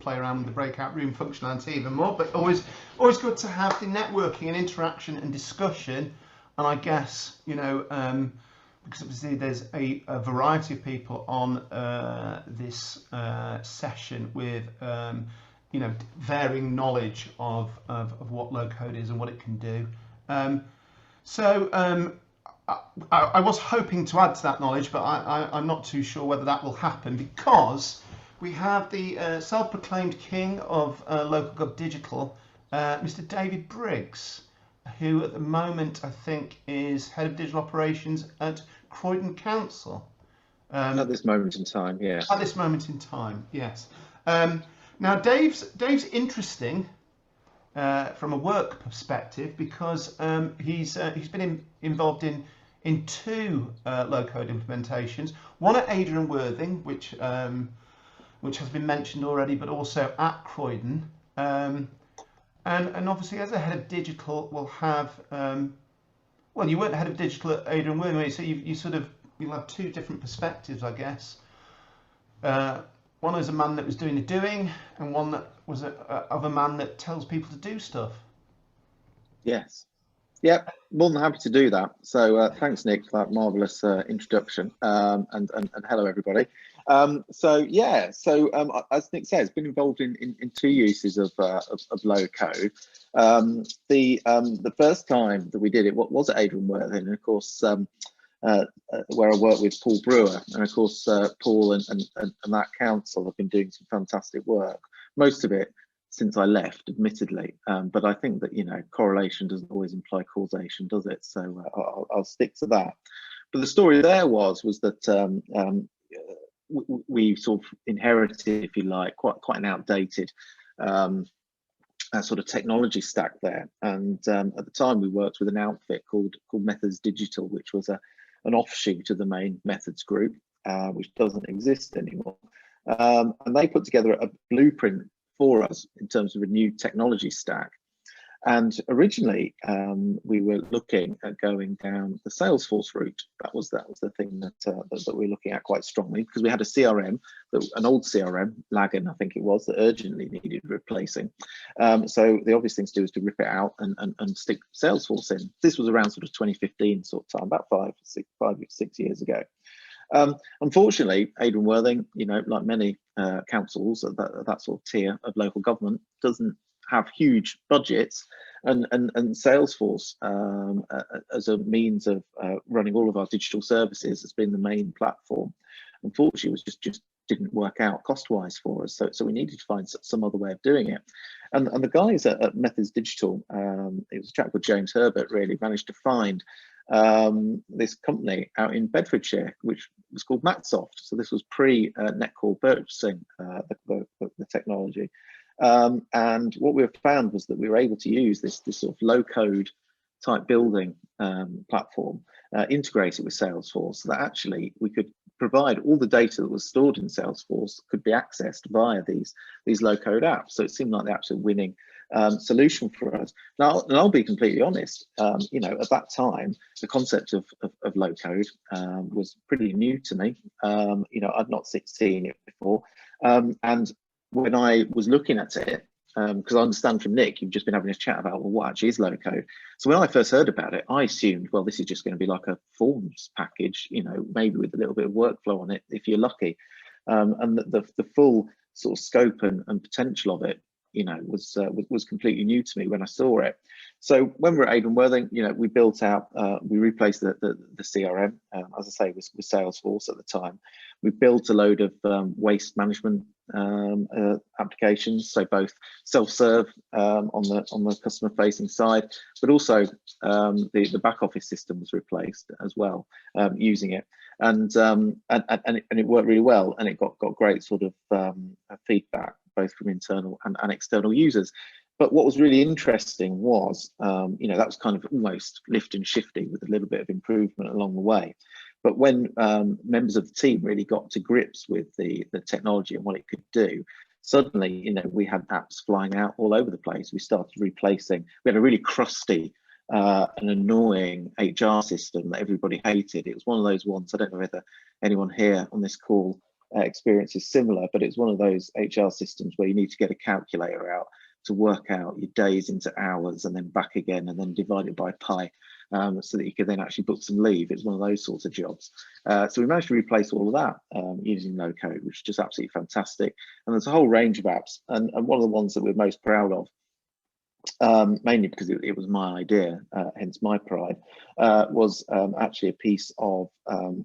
play around with the breakout room functionality even more. But always good to have the networking and interaction and discussion. And I guess, you know, because obviously there's a variety of people on this session with you know, varying knowledge of what low code is and what it can do. I was hoping to add to that knowledge, but I'm not too sure whether that will happen, because we have the self-proclaimed king of local gov digital, Mr. David Briggs, who at the moment I think is head of digital operations at Croydon Council. At this moment in time, yes. At this moment in time, yes. Now Dave's interesting from a work perspective, because he's been involved in two low-code implementations. One at Adrian Worthing, which has been mentioned already, but also at Croydon. And obviously, as a head of digital, we'll have well, you weren't head of digital at Adrian Worthing, so you'll have two different perspectives, I guess. One is a man that was doing the doing, and one that was of a man that tells people to do stuff. Yes. Yep, more than happy to do that. So thanks, Nick, for that marvellous introduction, and hello, everybody. So as Nick says, been involved in two uses of low code. The first time that we did it, what was at Adrian Worthing, and of course, where I work with Paul Brewer, and of course Paul and that council have been doing some fantastic work. Most of it since I left, admittedly, but I think that, you know, correlation doesn't always imply causation, does it? So I'll stick to that. But the story there was that we sort of inherited, if you like, quite an outdated sort of technology stack there. And at the time, we worked with an outfit called Methods Digital, which was an offshoot of the main Methods group, which doesn't exist anymore. And they put together a blueprint for us in terms of a new technology stack. And originally, we were looking at going down the Salesforce route. That was the thing that we were looking at quite strongly, because we had a CRM, an old CRM, Lagan, I think it was, that urgently needed replacing. So the obvious thing to do was to rip it out and stick Salesforce in. This was around sort of 2015 sort of time, about 5-6 years ago. Unfortunately, Adrian Worthing, you know, like many councils at that sort of tier of local government, doesn't have huge budgets, and Salesforce as a means of running all of our digital services has been the main platform. Unfortunately, it was just didn't work out cost-wise for us, so we needed to find some other way of doing it. And the guys at Methods Digital, it was a chap called James Herbert, really managed to find this company out in Bedfordshire, which was called Matsoft. So this was pre-Netcall purchasing the technology. And what we found was that we were able to use this sort of low-code type building platform, integrated with Salesforce, so that actually we could provide all the data that was stored in Salesforce could be accessed via these low-code apps. So it seemed like the absolute winning solution for us. Now, and I'll be completely honest, you know, at that time, the concept of low-code was pretty new to me. You know, I'd not seen it before, and when I was looking at it, because I understand from Nick, you've just been having a chat about, well, what actually is low code. So when I first heard about it, I assumed, well, this is just going to be like a forms package, you know, maybe with a little bit of workflow on it, if you're lucky. And the full sort of scope and potential of it, you know, was completely new to me when I saw it. So when we're at Adrian Worthing, you know, we built out, we replaced the CRM, as I say, with Salesforce at the time. We built a load of waste management applications, so both self-serve on the customer-facing side, but also the back office system was replaced as well, using it, and it worked really well, and it got great sort of feedback both from internal and external users. But what was really interesting was, you know, that was kind of almost lift and shifty with a little bit of improvement along the way. But when members of the team really got to grips with the technology and what it could do, suddenly, you know, we had apps flying out all over the place. We started replacing, we had a really crusty and annoying HR system that everybody hated. It was one of those ones, I don't know whether anyone here on this call experience is similar, but it's one of those HR systems where you need to get a calculator out to work out your days into hours and then back again and then divide it by pi, so that you can then actually book some leave. It's one of those sorts of jobs. So we managed to replace all of that using no code, which is just absolutely fantastic. And there's a whole range of apps, and one of the ones that we're most proud of, mainly because it was my idea, hence my pride, was actually a piece of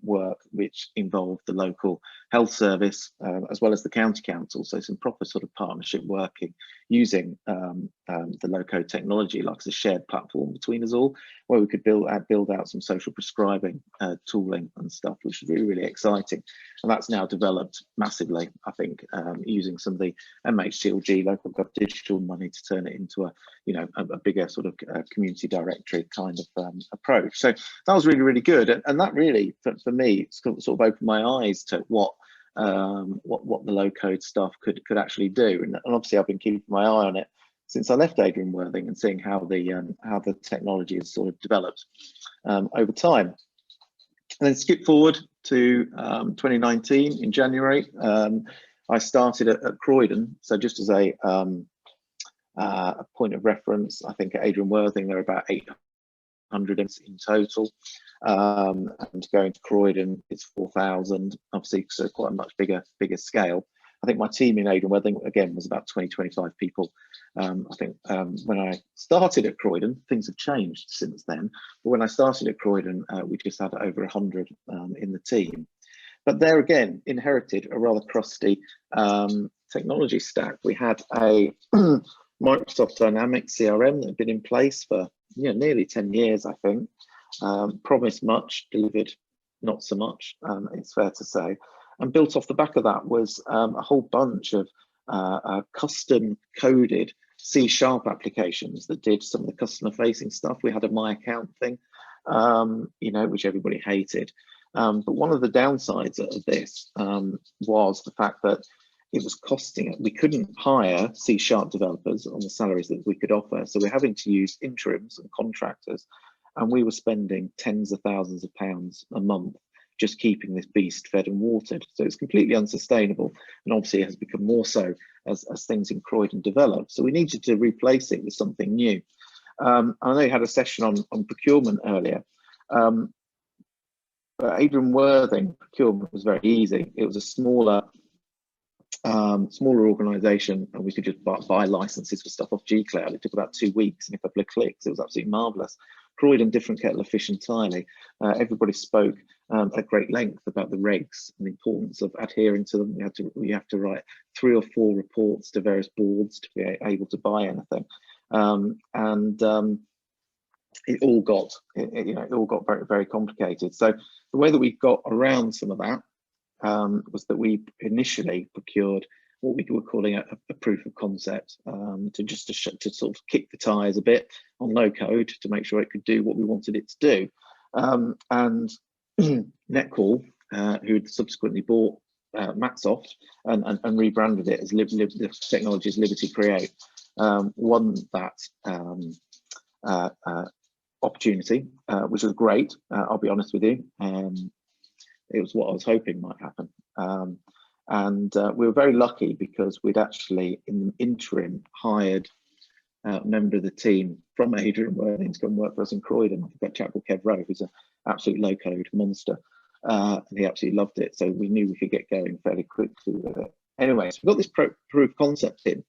work which involved the local health service as well as the county council. So some proper sort of partnership working using the low-code technology, like as a shared platform between us all, where we could build out some social prescribing tooling and stuff, which was really, really exciting. And that's now developed massively, I think, using some of the MHCLG local gov digital money to turn it into a bigger sort of community directory kind of approach. So that was really, really good. And that really, for me, sort of opened my eyes to what the low code stuff could actually do. And obviously I've been keeping my eye on it since I left Adrian Worthing and seeing how the technology has sort of developed over time. And then skip forward to 2019 in January. I started at Croydon. So just as a point of reference, I think at Adrian Worthing there are about 800 in total, and going to Croydon it's 4,000, obviously, so quite a much bigger scale. I think my team in Adrian Worthing again was about 20-25 people. I think when I started at Croydon, things have changed since then, but when I started at Croydon we just had over 100 in the team. But there again, inherited a rather crusty technology stack. We had a Microsoft Dynamics CRM that had been in place for nearly 10 years, I think. Promised much, delivered not so much, it's fair to say. And built off the back of that was a whole bunch of custom coded C# applications that did some of the customer facing stuff. We had a My Account thing, which everybody hated. But one of the downsides of this was the fact that it was costing, we couldn't hire C# developers on the salaries that we could offer. So we're having to use interims and contractors, and we were spending tens of thousands of pounds a month just keeping this beast fed and watered. So it's completely unsustainable, and obviously it has become more so as things in Croydon develop. So we needed to replace it with something new. I know you had a session on procurement earlier. But Adrian Worthing procurement was very easy. It was a smaller organisation, and we could just buy licenses for stuff off G-Cloud. It took about 2 weeks and a couple of clicks. It was absolutely marvellous. Croydon, different kettle of fish entirely. Everybody spoke at great length about the regs and the importance of adhering to them. We have to write 3 or 4 reports to various boards to be able to buy anything, it all got very, very complicated. So the way that we got around some of that was that we initially procured what we were calling a proof of concept, to sort of kick the tires a bit on low code to make sure it could do what we wanted it to do. And Netcall, who had subsequently bought Matsoft and rebranded it as the technology as Liberty Create, won that opportunity, which was great. I'll be honest with you. It was what I was hoping might happen. And we were very lucky because we'd actually, in the interim, hired a member of the team from Adrian Worthing to come work for us in Croydon. I think that chap called Kev Rowe, who's an absolute low-code monster. And he absolutely loved it. So we knew we could get going fairly quickly with it. Anyway, so we got this proof of concept in.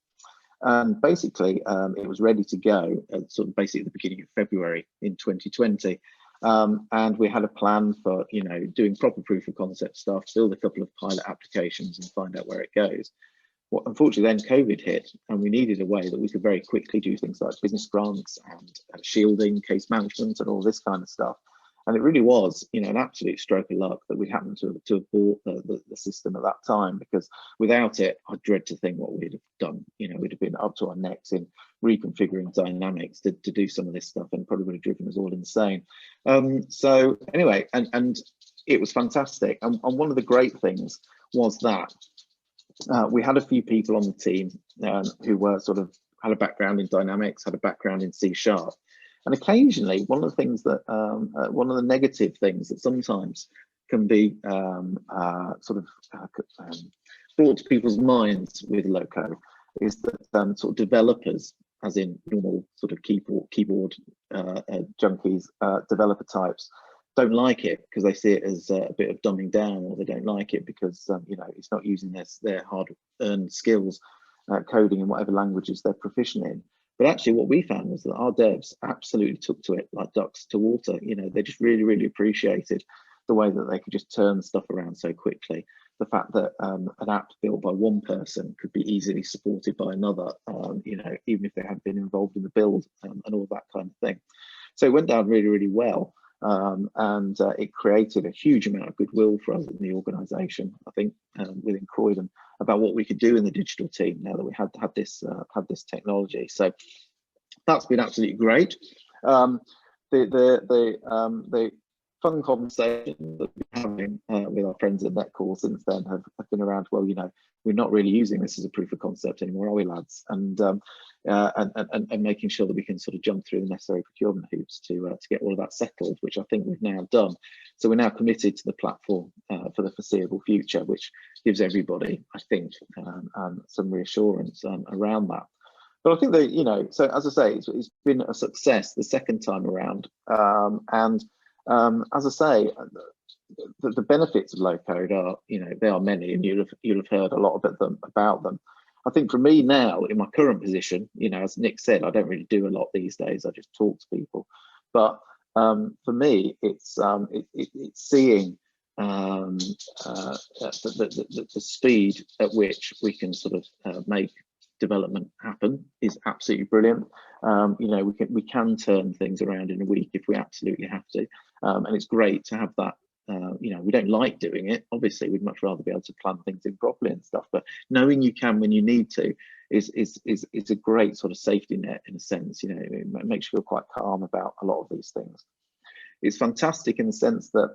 And basically, it was ready to go at sort of basically at the beginning of February in 2020. And we had a plan for, doing proper proof of concept stuff, build a couple of pilot applications and find out where it goes. Well, unfortunately, then COVID hit, and we needed a way that we could very quickly do things like business grants and shielding, case management, and all this kind of stuff. And it really was, an absolute stroke of luck that we happened to have bought the system at that time, because without it, I dread to think what we'd have done. We'd have been up to our necks in reconfiguring Dynamics to do some of this stuff, and probably would have driven us all insane. So anyway, and it was fantastic. And one of the great things was that we had a few people on the team who were had a background in Dynamics, had a background in C#. And occasionally, one of the things that, one of the negative things that sometimes can be brought to people's minds with low code is that sort of developers, as in normal sort of keyboard junkies, developer types, don't like it because they see it as a bit of dumbing down, or they don't like it because you know, it's not using their hard-earned skills coding in whatever languages they're proficient in. But actually what we found was that our devs absolutely took to it like ducks to water. You know, they just really, really appreciated the way that they could just turn stuff around so quickly. The fact that an app built by one person could be easily supported by another, you know, even if they hadn't been involved in the build and all that kind of thing. So it went down really, really well. And it created a huge amount of goodwill for us in the organisation, I think, within Croydon, about what we could do in the digital team now that we had this technology. So that's been absolutely great. The fun conversation that we're having with our friends at Netcall since then have been around, well, you know, we're not really using this as a proof of concept anymore, are we, lads? And making sure that we can sort of jump through the necessary procurement hoops to get all of that settled, which I think we've now done. So we're now committed to the platform for the foreseeable future, which gives everybody, I think, some reassurance around that. But I think that, you know, so as I say, it's been a success the second time around, as I say, the benefits of low code are, you know, they are many, and you'll have heard a lot about them. I think for me now, in my current position, you know, as Nick said, I don't really do a lot these days. I just talk to people. But for me, it's seeing the speed at which we can sort of make development happen is absolutely brilliant. You know, we can turn things around in a week if we absolutely have to, and it's great to have that. You know, we don't like doing it. Obviously, we'd much rather be able to plan things in properly and stuff. But knowing you can when you need to is a great sort of safety net in a sense. You know, it makes you feel quite calm about a lot of these things. It's fantastic in the sense that,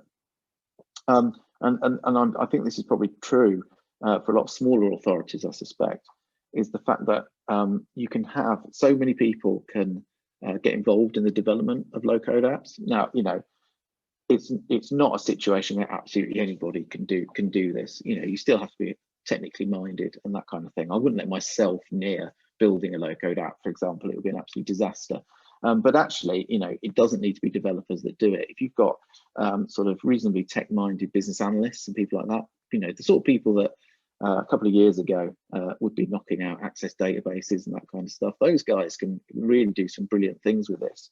and I think this is probably true for a lot of smaller authorities, I suspect, is the fact that you can have so many people can get involved in the development of low code apps. Now, you know, it's not a situation where absolutely anybody can do this. You know, you still have to be technically minded and that kind of thing. I wouldn't let myself near building a low code app, for example. It would be an absolute disaster. But actually, you know, it doesn't need to be developers that do it. If you've got sort of reasonably tech-minded business analysts and people like that, you know, the sort of people that a couple of years ago would be knocking out access databases and that kind of stuff, those guys can really do some brilliant things with this.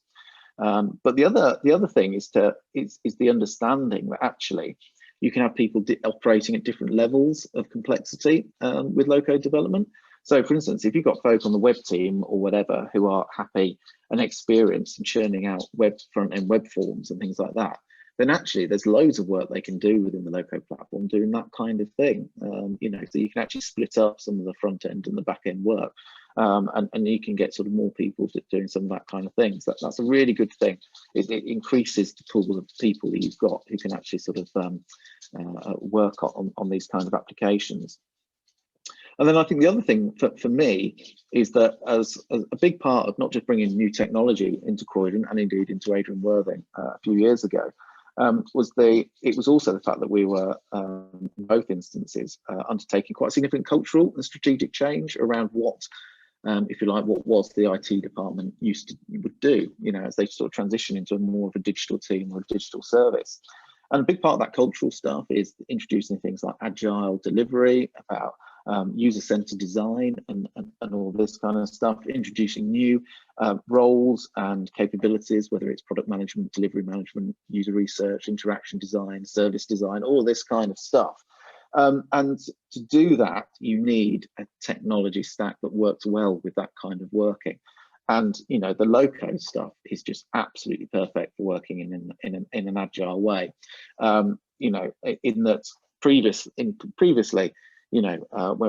But the other thing is the understanding that actually you can have people operating at different levels of complexity with low code development. So for instance, if you've got folk on the web team or whatever who are happy and experienced in churning out front-end web forms and things like that, then actually there's loads of work they can do within the low code platform doing that kind of thing. You know, so you can actually split up some of the front end and the back end work. And you can get sort of more people doing some of that kind of things. That's a really good thing. It increases the pool of people that you've got who can actually sort of work on these kind of applications. And then I think the other thing for me is that as a big part of not just bringing new technology into Croydon and indeed into Adrian Worthing a few years ago, it was also the fact that we were in both instances undertaking quite significant cultural and strategic change around what, if you like, what was the IT department would do, you know, as they sort of transition into more of a digital team or a digital service. And a big part of that cultural stuff is introducing things like agile delivery, about user-centered design and all this kind of stuff, introducing new roles and capabilities, whether it's product management, delivery management, user research, interaction design, service design, all this kind of stuff. And to do that, you need a technology stack that works well with that kind of working. And you know, the low code stuff is just absolutely perfect for working in an agile way. You know, in that previously, you know,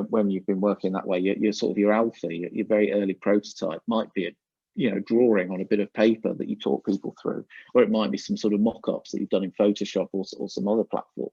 when you've been working that way, you're sort of your alpha, your very early prototype might be a drawing on a bit of paper that you talk people through, or it might be some sort of mock-ups that you've done in Photoshop or some other platform.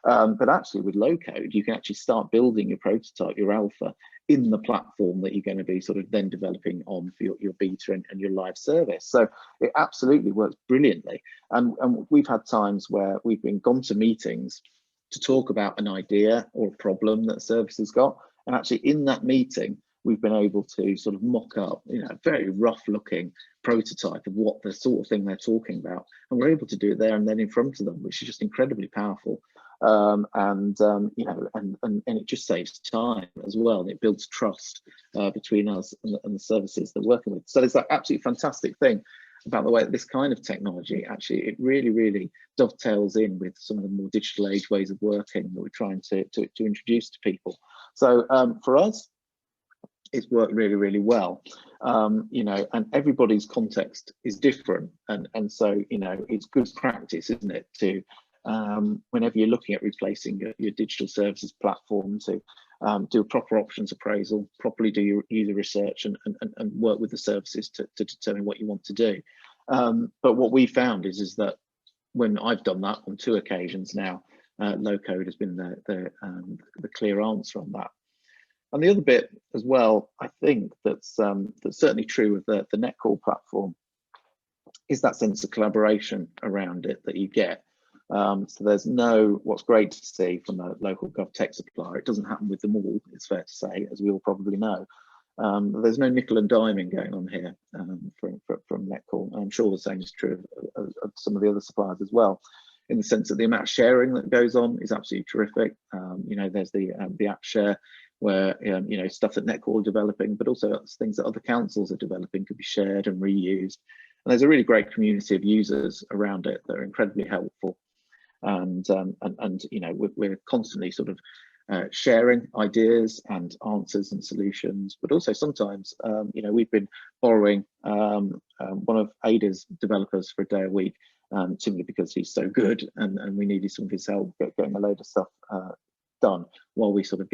But actually with low code, you can actually start building your prototype, your alpha, in the platform that you're going to be sort of then developing on for your beta and your live service. So it absolutely works brilliantly. And we've had times where we've gone to meetings to talk about an idea or a problem that a service has got, and actually in that meeting we've been able to sort of mock up, you know, a very rough looking prototype of what the sort of thing they're talking about, and we're able to do it there and then in front of them, which is just incredibly powerful. You know, and it just saves time as well, and it builds trust between us and the services they're working with. So there's that absolutely fantastic thing about the way that this kind of technology actually, it really dovetails in with some of the more digital age ways of working that we're trying to introduce to people. So for us, it's worked really well. You know, and everybody's context is different, and so, you know, it's good practice, isn't it, to whenever you're looking at replacing your digital services platform, to do a proper options appraisal, properly do your user research, and work with the services to determine what you want to do. But what we found is that when I've done that on 2 occasions now, low code has been the clear answer on that. And the other bit as well, I think that's certainly true of the Netcall platform, is that sense of collaboration around it that you get. So there's what's great to see from a local gov tech supplier, it doesn't happen with them all, it's fair to say, as we all probably know. There's no nickel and diming going on here from Netcall. I'm sure the same is true of some of the other suppliers as well, in the sense that the amount of sharing that goes on is absolutely terrific. You know, there's the app share, where you know, stuff that Netcall are developing, but also things that other councils are developing could be shared and reused. And there's a really great community of users around it that are incredibly helpful. And you know, we're constantly sort of sharing ideas and answers and solutions, but also sometimes you know, we've been borrowing one of Ada's developers for a day a week, simply because he's so good, and we needed some of his help getting a load of stuff done while we sort of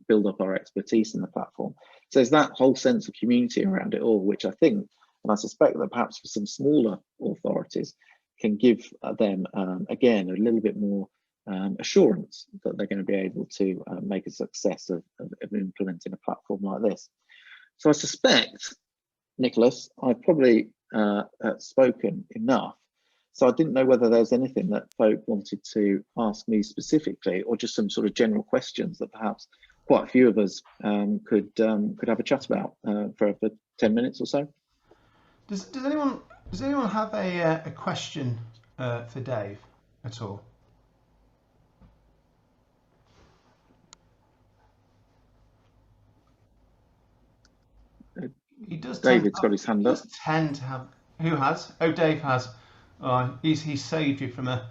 build up our expertise in the platform. So there's that whole sense of community around it all, which I think, and I suspect that perhaps for some smaller authorities, can give them again a little bit more assurance that they're going to be able to make a success of implementing a platform like this. So I suspect, Nicholas, I've probably spoken enough. So I didn't know whether there's anything that folk wanted to ask me specifically, or just some sort of general questions that perhaps quite a few of us could have a chat about for 10 minutes or so. Does anyone have a question for Dave at all? He does. David's got his hand up. He does tend to have. Who has? Oh, Dave has. He's saved you from a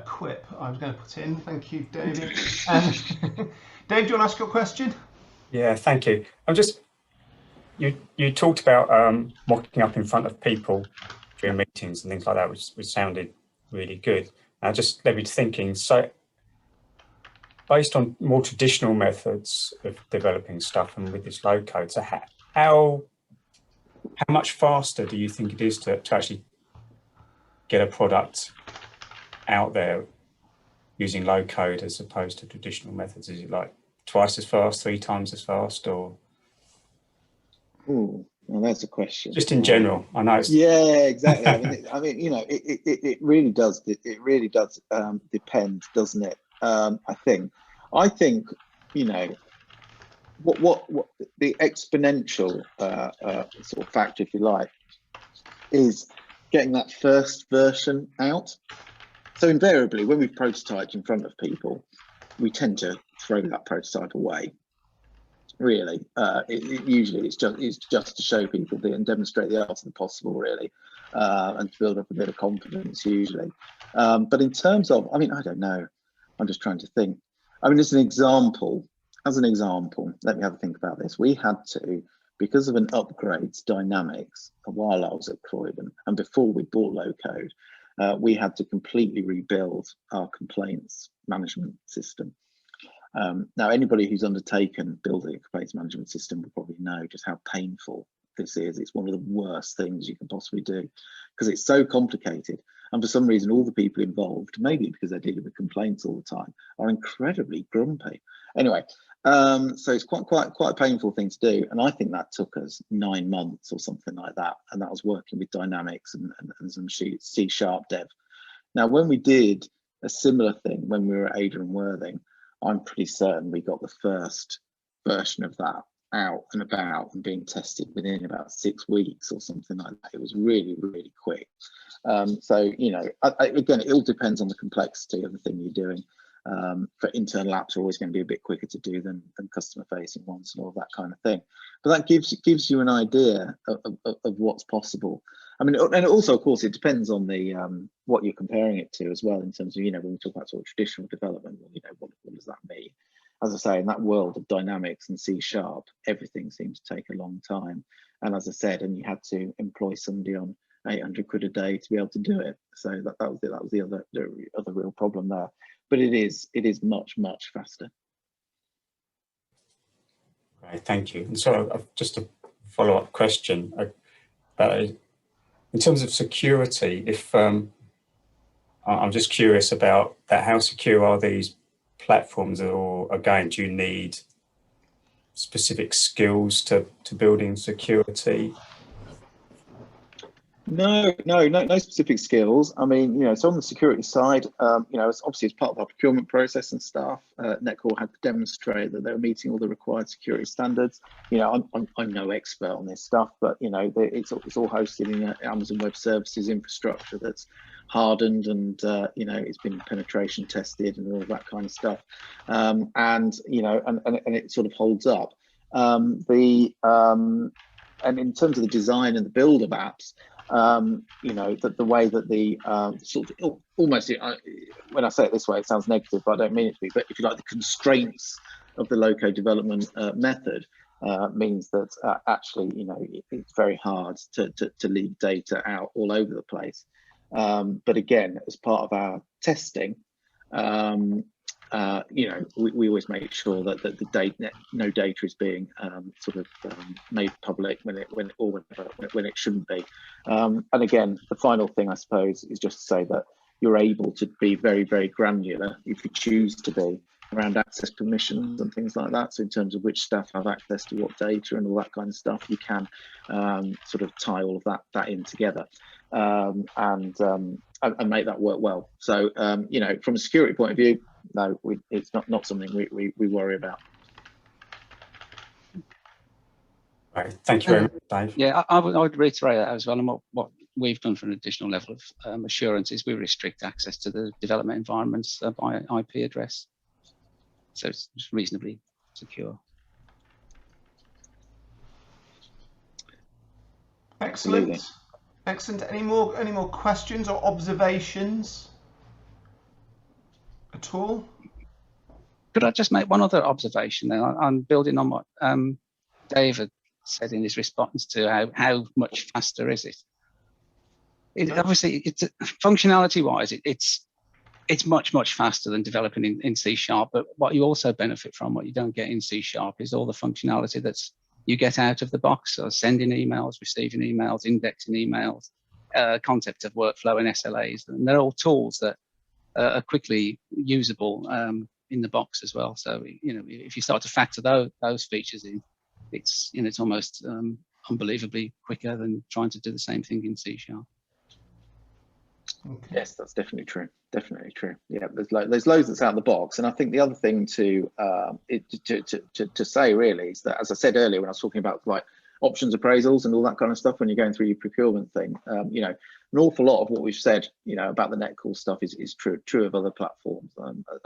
quip I was going to put in. Thank you, David. Dave, do you want to ask your question? Yeah, thank you. I'm just, you talked about mocking up in front of people during meetings and things like that, which sounded really good. And just led me to thinking, so based on more traditional methods of developing stuff and with this low code, so how much faster do you think it is to actually get a product out there using low code as opposed to traditional methods? Is it like twice as fast, 3 times as fast, or? Ooh, well, that's a question. Just in general, I know. Yeah, exactly. I mean, you know, it really does. It really does depend, doesn't it? I think, you know, what the exponential sort of factor, if you like, is getting that first version out. So invariably, when we've prototyped in front of people, we tend to throw that prototype away. Really, usually it's just to show people and demonstrate the art of the possible, really, and to build up a bit of confidence usually. But in terms of, I mean, I don't know. I'm just trying to think. I mean, as an example, let me have a think about this. We had to, because of an upgrades dynamics, while I was at Croydon and before we bought low code, we had to completely rebuild our complaints management system. Now, anybody who's undertaken building a complaints management system will probably know just how painful this is. It's one of the worst things you can possibly do because it's so complicated. And for some reason, all the people involved, maybe because they're dealing with complaints all the time, are incredibly grumpy. Anyway, so it's quite a painful thing to do. And I think that took us 9 months or something like that. And that was working with Dynamics and some C# dev. Now, when we did a similar thing when we were at Ada and Worthing, I'm pretty certain we got the first version of that out and about and being tested within about 6 weeks or something like that. It was really, really quick. So, you know, again, it all depends on the complexity of the thing you're doing. For internal apps are always going to be a bit quicker to do than customer facing ones and all that kind of thing. But that gives you an idea of what's possible. I mean, and also, of course, it depends on the what you're comparing it to as well, in terms of, you know, when we talk about sort of traditional development, you know, what does that mean? As I say, in that world of Dynamics and C#, everything seems to take a long time. And as I said, and you had to employ somebody on 800 quid a day to be able to do it. So that was the other real problem there. But it is much faster. Right, thank you. And so just a follow-up question about, in terms of security, if I'm just curious about that, how secure are these platforms, or again, do you need specific skills to building security? No specific skills. I mean, you know, so on the security side, you know, it's obviously as part of our procurement process and stuff, Netcall had to demonstrate that they were meeting all the required security standards. You know, I'm no expert on this stuff, but you know, it's all hosted in Amazon Web Services infrastructure that's hardened, and you know, it's been penetration tested and all that kind of stuff, and you know, and it sort of holds up. And in terms of the design and the build of apps, you know, the way that the sort of almost, when I say it this way, it sounds negative, but I don't mean it to be, but if you like, the constraints of the low-code development method means that actually, you know, it's very hard to leave data out all over the place. But again, as part of our testing, you know, we always make sure that the data, no data is being sort of made public when it shouldn't be. And again, the final thing, I suppose, is just to say that you're able to be very, very granular if you choose to be, around access permissions and things like that. So in terms of which staff have access to what data and all that kind of stuff, you can sort of tie all of that in together and make that work well. So you know, from a security point of view, no, it's not something we worry about. Right, thank you very much, Dave. Yeah, I would reiterate that as well. And what we've done for an additional level of assurance is we restrict access to the development environments by IP address. So it's reasonably secure. Excellent. Absolutely. Excellent. Any more questions or observations at all? Could I just make one other observation then? I'm building on what David said in his response to how much faster is it? Obviously, it's functionality-wise, it's much faster than developing in C#. But what you also benefit from, what you don't get in C#, is all the functionality that's you get out of the box. So sending emails, receiving emails, indexing emails, concept of workflow and SLAs, and they're all tools that are quickly usable in the box as well. So you know, if you start to factor those features in, it's it's almost unbelievably quicker than trying to do the same thing in C#. Okay. Yes, that's definitely true. Definitely true. Yeah, there's loads that's out of the box, and I think the other thing to say really is that, as I said earlier when I was talking about like options appraisals and all that kind of stuff, when you're going through your procurement thing, you know, an awful lot of what we've said, you know, about the Netcall stuff is true of other platforms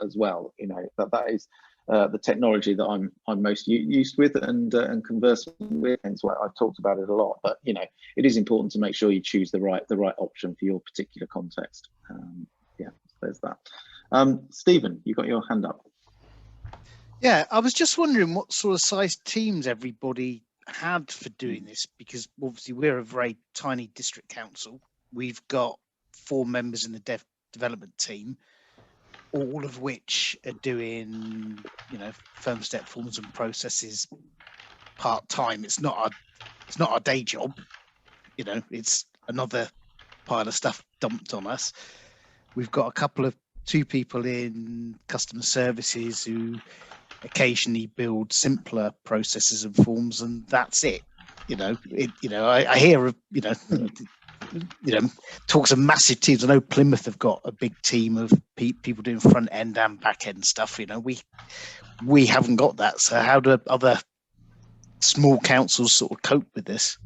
as well. You know, that is the technology that I'm most used with and conversant with, and so I've talked about it a lot. But you know, it is important to make sure you choose the right option for your particular context. Yeah, there's that. Stephen, you got your hand up. Yeah, I was just wondering what sort of size teams everybody had for doing this, because obviously we're a very tiny district council. We've got 4 members in the development team, all of which are doing, you know, firm step forms and processes part time. It's not our day job, you know. It's another pile of stuff dumped on us. We've got two people in customer services who occasionally build simpler processes and forms, and that's it. I hear of talks of massive teams. I know Plymouth have got a big team of people doing front end and back end stuff. We haven't got that. So how do other small councils sort of cope with this?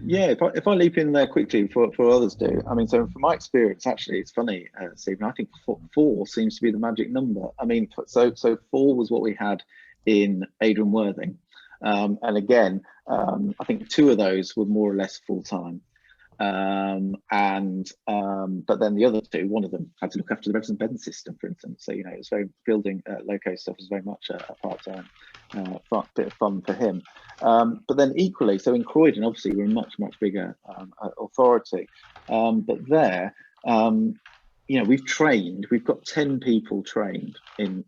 Yeah, if I leap in there quickly before others do, I mean, so from my experience, actually, it's funny, Stephen, I think four seems to be the magic number. I mean, so 4 was what we had in Adrian Worthing. And again, I think 2 of those were more or less full-time. But then the other 2, one of them had to look after the revs and bed system, for instance. So, it was very building loco stuff was very much a part-time bit of fun for him. But then equally, so in Croydon, obviously, we're a much bigger authority. But there, we've got 10 people trained in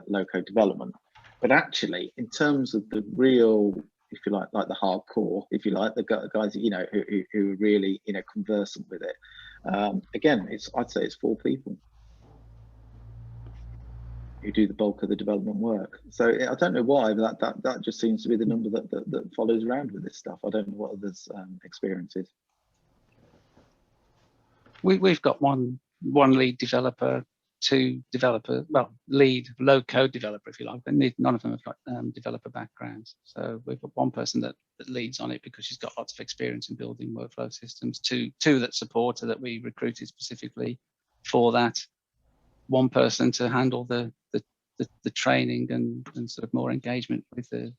loco development. But actually, in terms of the real, if you like the hardcore, if you like, the guys, who are really, conversant with it. Again, I'd say it's 4 people who do the bulk of the development work. So I don't know why, but that just seems to be the number that follows around with this stuff. I don't know what others' experience is. We've got one lead developer, 2 developer, lead low-code developer, if you like. But none of them have got developer backgrounds. So we've got 1 person that leads on it because she's got lots of experience in building workflow systems. Two that support her that we recruited specifically for that. 1 person to handle the training and sort of more engagement with the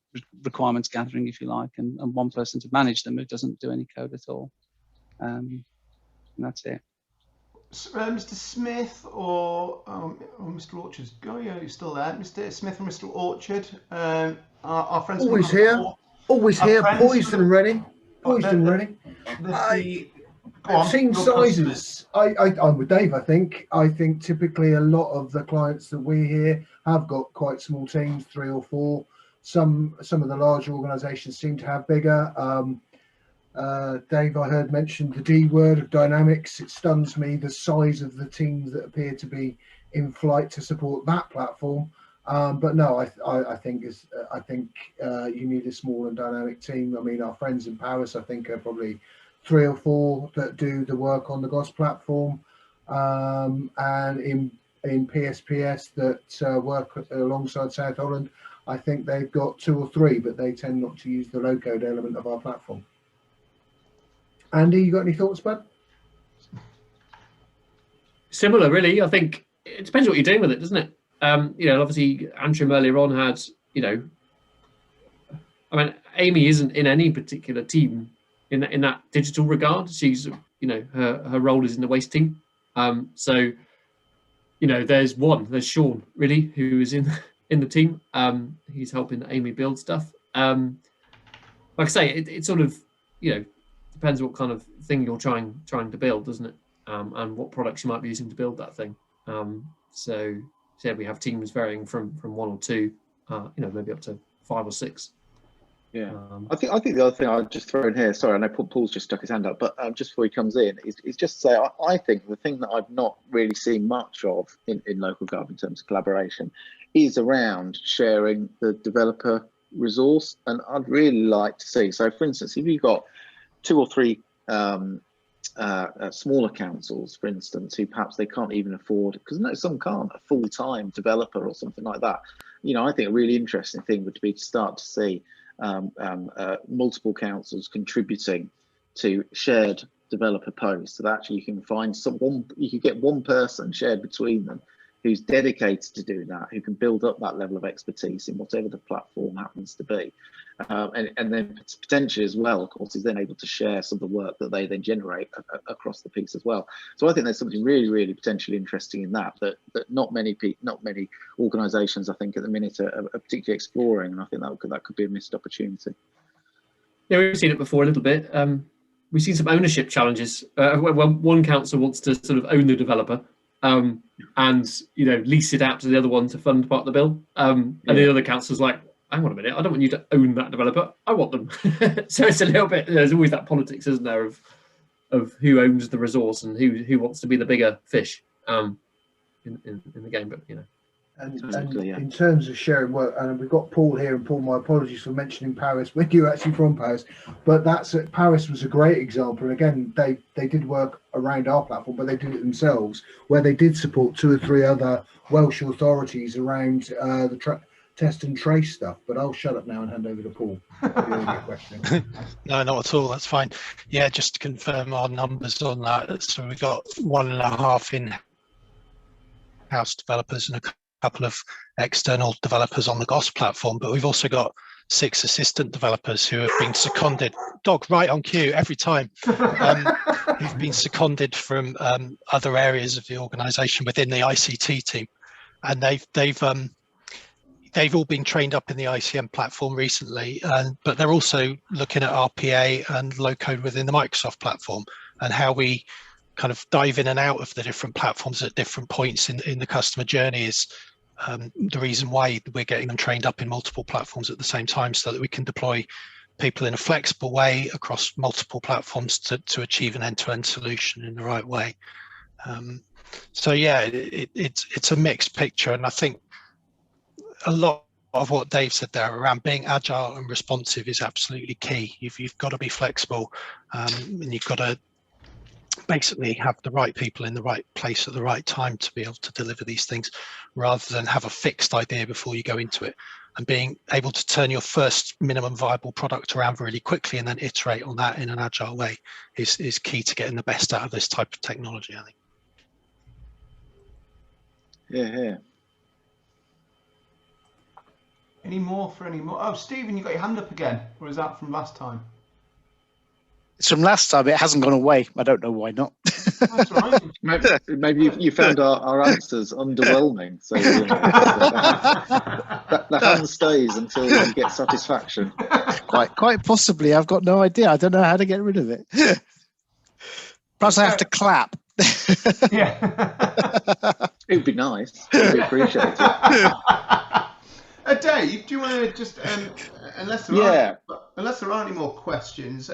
requirements gathering, if you like, and 1 person to manage them who doesn't do any code at all. And that's it. Mr. Smith or Mr. Orchard? Are you still there? Mr. Smith and Mr. Orchard? Our friends always here. Always here, poised and ready. Poised and ready. Team sizes. I'm with Dave. I think typically a lot of the clients that we hear have got quite small teams, 3 or 4. Some of the larger organisations seem to have bigger. Dave, I heard mention the D word of Dynamics. It stuns me the size of the teams that appear to be in flight to support that platform. But no, I think you need a small and dynamic team. I mean, our friends in Paris, I think, are probably 3 or 4 that do the work on the GOS platform, and in PSPS that work alongside South Holland, I think they've got 2 or 3, but they tend not to use the low-code element of our platform. Andy, you got any thoughts, bud? Similar, really. I think it depends what you're doing with it, doesn't it? Obviously, Antrim earlier on had, Amy isn't in any particular team in that digital regard. She's, her role is in the waste team. There's Sean, really, who is in the team. He's helping Amy build stuff. Like I say, it sort of, depends what kind of thing you're trying to build, doesn't it? And what products you might be using to build that thing. So we have teams varying from 1 or 2, maybe up to 5 or 6. Yeah, I think the other thing I'd just throw in here. Sorry, I know Paul's just stuck his hand up, but just before he comes in, is just to say I think the thing that I've not really seen much of in local government in terms of collaboration is around sharing the developer resource, and I'd really like to see. So, for instance, if you've got 2 or 3 smaller councils, for instance, who perhaps they can't even afford, because some can't, a full-time developer or something like that. I think a really interesting thing would be to start to see multiple councils contributing to shared developer posts, so that actually you can find you can get 1 person shared between them who's dedicated to doing that, who can build up that level of expertise in whatever the platform happens to be. And then potentially as well, of course, is then able to share some of the work that they then generate across the piece as well. So I think there's something really, really potentially interesting in that not many organisations, I think, at the minute are particularly exploring, and I think that could be a missed opportunity. Yeah, we've seen it before a little bit. We've seen some ownership challenges where one council wants to sort of own the developer, and lease it out to the other one to fund part of the bill, and the other council's like, hang on a minute, I don't want you to own that developer, I want them. So it's a little bit, there's always that politics, isn't there, of of who owns the resource and who wants to be the bigger fish in the game. But And Exactly, yeah. in terms of sharing work, and we've got Paul here, and Paul, my apologies for mentioning Paris when you're actually from Paris, but Paris was a great example. And again, they did work around our platform, but they did it themselves, where they did support 2 or 3 other Welsh authorities around the test and trace stuff. But I'll shut up now and hand over to Paul. Question. No, not at all. That's fine. Yeah, just to confirm our numbers on that. So we've got 1.5 in-house developers and a couple of external developers on the GOS platform, but we've also got 6 assistant developers who have been seconded, dog right on cue every time, who've been seconded from other areas of the organisation within the ICT team, and they've all been trained up in the ICM platform recently, but they're also looking at RPA and low code within the Microsoft platform, and how we kind of dive in and out of the different platforms at different points in the customer journey is the reason why we're getting them trained up in multiple platforms at the same time, so that we can deploy people in a flexible way across multiple platforms to achieve an end-to-end solution in the right way. So yeah, it's a mixed picture, and I think a lot of what Dave said there around being agile and responsive is absolutely key. You've got to be flexible, and you've got to basically have the right people in the right place at the right time to be able to deliver these things, rather than have a fixed idea before you go into it. And being able to turn your first minimum viable product around really quickly and then iterate on that in an agile way is key to getting the best out of this type of technology, I think. Yeah. Any more for any more? Oh, Stephen, you got your hand up again, or is that from last time? It's from last time. It hasn't gone away. I don't know why not. That's right. Maybe you found our answers underwhelming, so the hand stays until you get satisfaction. Quite possibly. I've got no idea. I don't know how to get rid of it. Perhaps I have to clap. Yeah. It would be nice. We appreciate it. Dave, do you want to just, unless there aren't any more questions,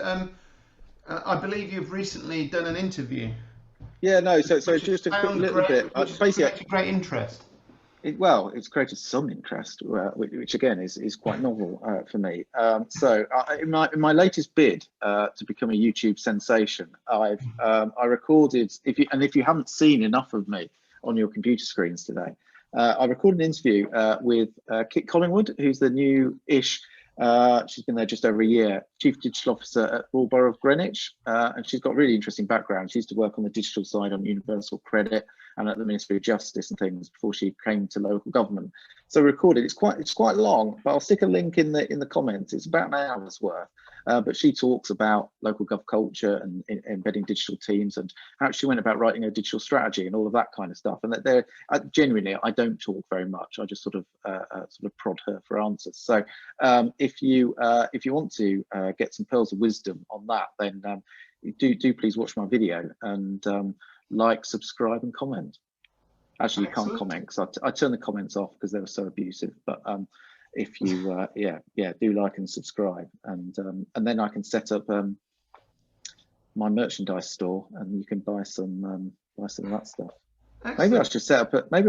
I believe you've recently done an interview. Yeah, no. So just a quick little bit. Basically, great interest. It's created some interest, which again is quite novel for me. So in my latest bid to become a YouTube sensation, I recorded. If you haven't seen enough of me on your computer screens today, I recorded an interview with Kit Collingwood, who's the new-ish. She's been there just over a year, Chief Digital Officer at Royal Borough of Greenwich, and she's got a really interesting background. She used to work on the digital side on Universal Credit and at the Ministry of Justice and things before she came to local government. So recorded. It's quite long, but I'll stick a link in the comments. It's about an hour's worth. But she talks about local gov culture and embedding digital teams, and how she went about writing a digital strategy and all of that kind of stuff. And that genuinely, I don't talk very much. I just sort of prod her for answers. So if you want to get some pearls of wisdom on that, then do please watch my video and like, subscribe, and comment. Actually, you can't comment because I turn the comments off because they were so abusive. But if you do like and subscribe, and then I can set up my merchandise store, and you can buy some of that stuff. Excellent. Maybe I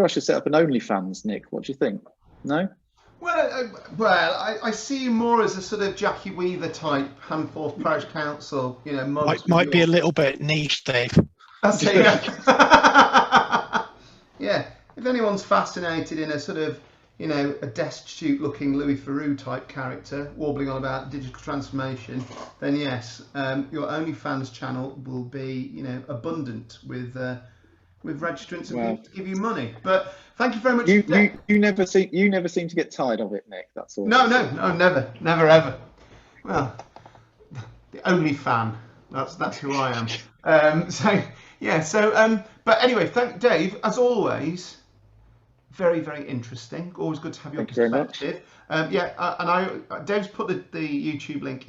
should set up an OnlyFans, Nick. What do you think? No? Well, I see you more as a sort of Jackie Weaver type, Handforth Parish Council. Might be a little bit niche, Dave. That's it. Yeah. If anyone's fascinated in a sort of, a destitute looking Louis Theroux type character warbling on about digital transformation, then yes, your OnlyFans channel will be, abundant with registrants and people to give you money. But thank you very much. You never seem to get tired of it, Nick. That's all. No, never ever. Well, the only fan. That's who I am. But anyway, thank Dave, as always. Very, very interesting. Always good to have your perspective. Very much. Dave's put the YouTube link